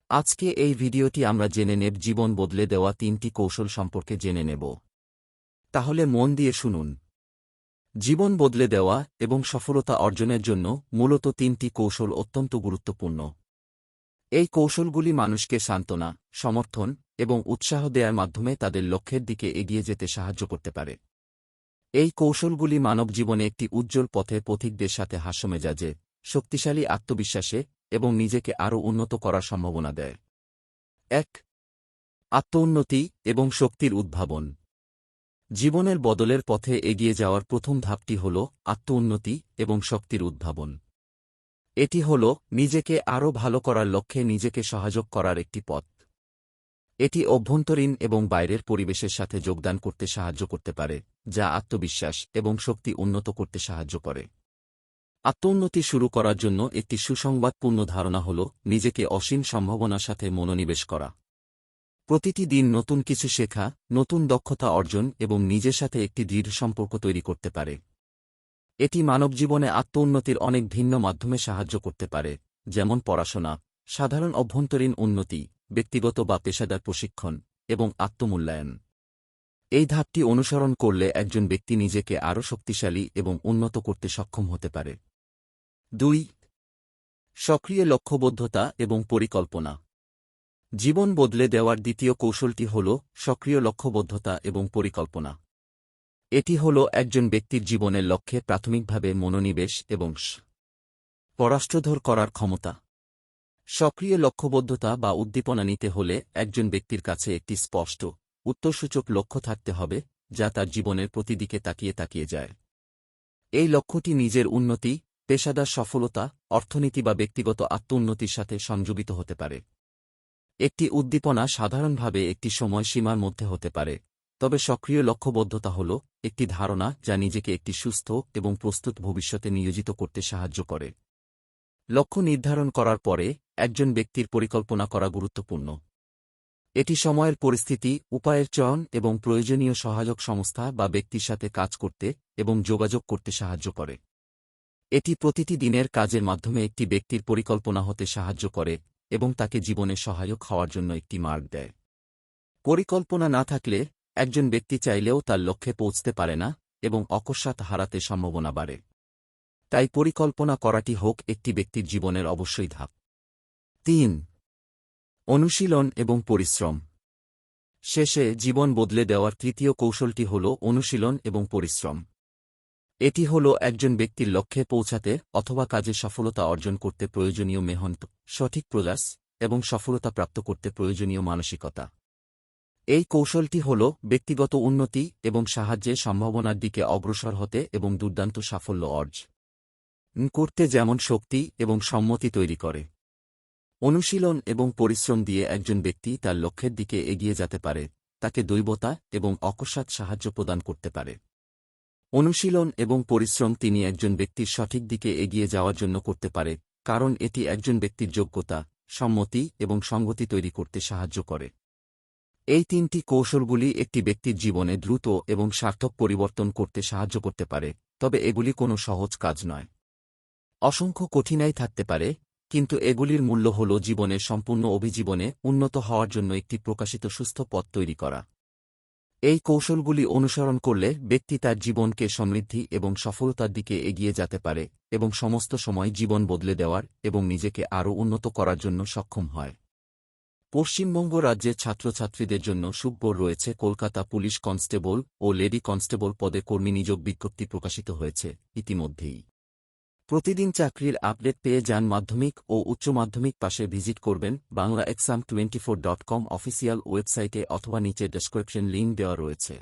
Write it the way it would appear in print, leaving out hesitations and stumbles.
আজকে এই ভিডিওটি আমরা জেনে নেব জীবন বদলে দেওয়া 3টি কৌশল সম্পর্কে জেনে নেব। তাহলে মন দিয়ে শুনুন। জীবন বদলে দেওয়া এবং সফলতা অর্জনের জন্য মূলত 3টি কৌশল অত্যন্ত গুরুত্বপূর্ণ। এই কৌশলগুলি মানুষকে সান্ত্বনা, সমর্থন এবং উৎসাহ দেওয়ার মাধ্যমে তাদের লক্ষ্যের দিকে এগিয়ে যেতে সাহায্য করতে পারে। এই কৌশলগুলি মানব জীবনে একটি উজ্জ্বল পথে পথিকদের সাথে হাস্যমেজাজে, শক্তিশালী আত্মবিশ্বাসে এবং নিজেকে আরও উন্নত করার সম্ভাবনা দেয়। ১. আত্মোন্নতি এবং শক্তির উদ্ভাবন। জীবনের বদলের পথে এগিয়ে যাওয়ার প্রথম ধাপটি হল আত্মোন্নতি এবং শক্তির উদ্ভাবন। এটি হল নিজেকে আরও ভালো করার লক্ষ্যে নিজেকে সহায়ক করার একটি পথ। এটি অভ্যন্তরীণ এবং বাইরের পরিবেশের সাথে যোগদান করতে সাহায্য করতে পারে, যা আত্মবিশ্বাস এবং শক্তি উন্নত করতে সাহায্য করে। আত্মোন্নতি শুরু করার জন্য একটি সুসংবাদপূর্ণ ধারণা হল নিজেকে অসীম সম্ভাবনার সাথে মনোনিবেশ করা। প্রতিটি দিন নতুন কিছু শেখা, নতুন দক্ষতা অর্জন এবং নিজের সাথে একটি দৃঢ় সম্পর্ক তৈরি করতে পারে। এটি মানবজীবনে আত্মোন্নতির অনেক ভিন্ন মাধ্যমে সাহায্য করতে পারে, যেমন পড়াশোনা, সাধারণ অভ্যন্তরীণ উন্নতি, ব্যক্তিগত বা পেশাদার প্রশিক্ষণ এবং আত্মমূল্যায়ন। এই ধাপটি অনুসরণ করলে একজন ব্যক্তি নিজেকে আরও শক্তিশালী এবং উন্নত করতে সক্ষম হতে পারে। ২. সক্রিয় লক্ষ্যবদ্ধতা এবং পরিকল্পনা। জীবন বদলে দেওয়ার দ্বিতীয় কৌশলটি হল সক্রিয় লক্ষ্যবদ্ধতা এবং পরিকল্পনা। এটি হল একজন ব্যক্তির জীবনের লক্ষ্যে প্রাথমিকভাবে মনোনিবেশ এবং পরাষ্ট্রধর করার ক্ষমতা। সক্রিয় লক্ষ্যবদ্ধতা বা উদ্দীপনা নিতে হলে একজন ব্যক্তির কাছে একটি স্পষ্ট, উত্তরসূচক লক্ষ্য থাকতে হবে, যা তার জীবনের প্রতিদিকে তাকিয়ে তাকিয়ে যায়। এই লক্ষ্যটি নিজের উন্নতি, পেশাদার সফলতা, অর্থনীতি বা ব্যক্তিগত আত্মোন্নতির সাথে সংযোজিত হতে পারে। একটি উদ্দীপনা সাধারণভাবে একটি সময়সীমার মধ্যে হতে পারে, তবে সক্রিয় লক্ষ্যবদ্ধতা হল একটি ধারণা যা নিজেকে একটি সুস্থ এবং প্রস্তুত ভবিষ্যতে নিয়োজিত করতে সাহায্য করে। লক্ষ্য নির্ধারণ করার পরে একজন ব্যক্তির পরিকল্পনা করা গুরুত্বপূর্ণ। এটি সময়ের পরিস্থিতি, উপায়ের চয়ন এবং প্রয়োজনীয় সহায়ক সংস্থা বা ব্যক্তির সাথে কাজ করতে এবং যোগাযোগ করতে সাহায্য করে। এটি প্রতিটি দিনের কাজের মাধ্যমে একটি ব্যক্তির পরিকল্পনা হতে সাহায্য করে এবং তাকে জীবনে সহায়ক হওয়ার জন্য একটি মার্গ দেয়। পরিকল্পনা না থাকলে একজন ব্যক্তি চাইলেও তার লক্ষ্যে পৌঁছতে পারে না এবং অকস্মাৎ হারাতে সম্ভাবনা বাড়ে। তাই পরিকল্পনা করাটি হোক একটি ব্যক্তির জীবনের অবশ্যই ধাপ। ৩. অনুশীলন এবং পরিশ্রম। শেষে জীবন বদলে দেওয়ার তৃতীয় কৌশলটি হল অনুশীলন এবং পরিশ্রম। এটি হল একজন ব্যক্তির লক্ষ্যে পৌঁছাতে অথবা কাজে সফলতা অর্জন করতে প্রয়োজনীয় মেহনত, সঠিক প্রয়াস এবং সফলতা প্রাপ্ত করতে প্রয়োজনীয় মানসিকতা। এই কৌশলটি হল ব্যক্তিগত উন্নতি এবং সাহায্যের সম্ভাবনার দিকে অগ্রসর হতে এবং দুর্দান্ত সাফল্য অর্জন করতে যেমন শক্তি এবং সম্মতি তৈরি করে। অনুশীলন এবং পরিশ্রম দিয়ে একজন ব্যক্তি তার লক্ষ্যের দিকে এগিয়ে যেতে পারে, তাকে দৈবতা এবং অকস্মাৎ সাহায্য প্রদান করতে পারে। অনুশীলন এবং পরিশ্রম তিনি একজন ব্যক্তির সঠিক দিকে এগিয়ে যাওয়ার জন্য করতে পারে, কারণ এটি একজন ব্যক্তির যোগ্যতা, সম্মতি এবং সঙ্গতি তৈরি করতে সাহায্য করে। এই 3টি কৌশলগুলি একটি ব্যক্তির জীবনে দ্রুত এবং সার্থক পরিবর্তন করতে সাহায্য করতে পারে, তবে এগুলি কোনো সহজ কাজ নয়। অসংখ্য কঠিনাই থাকতে পারে, কিন্তু এগুলির মূল্য হল জীবনের সম্পূর্ণ অভিজীবনে উন্নত হওয়ার জন্য একটি প্রকাশিত সুস্থ পথ তৈরি করা। এই কৌশলগুলি অনুসরণ করলে ব্যক্তি তার জীবনকে সমৃদ্ধি এবং সফলতার দিকে এগিয়ে যেতে পারে এবং সমস্ত সময় জীবন বদলে দেওয়ার এবং নিজেকে আরও উন্নত করার জন্য সক্ষম হয়। পশ্চিমবঙ্গ রাজ্যের ছাত্রছাত্রীদের জন্য সুখবর রয়েছে। কলকাতা পুলিশ কনস্টেবল ও লেডি কনস্টেবল পদে কর্মী নিয়োগ বিজ্ঞপ্তি প্রকাশিত হয়েছে ইতিমধ্যেই। প্রতিদিন চাকরির আপডেট পেয়ে যান। মাধ্যমিক ও উচ্চ মাধ্যমিক পাশে ভিজিট করবেন banglaexam24.com অফিসিয়াল ওয়েবসাইটে অথবা নিচে ডেসক্রিপশন লিঙ্ক দেওয়া রয়েছে।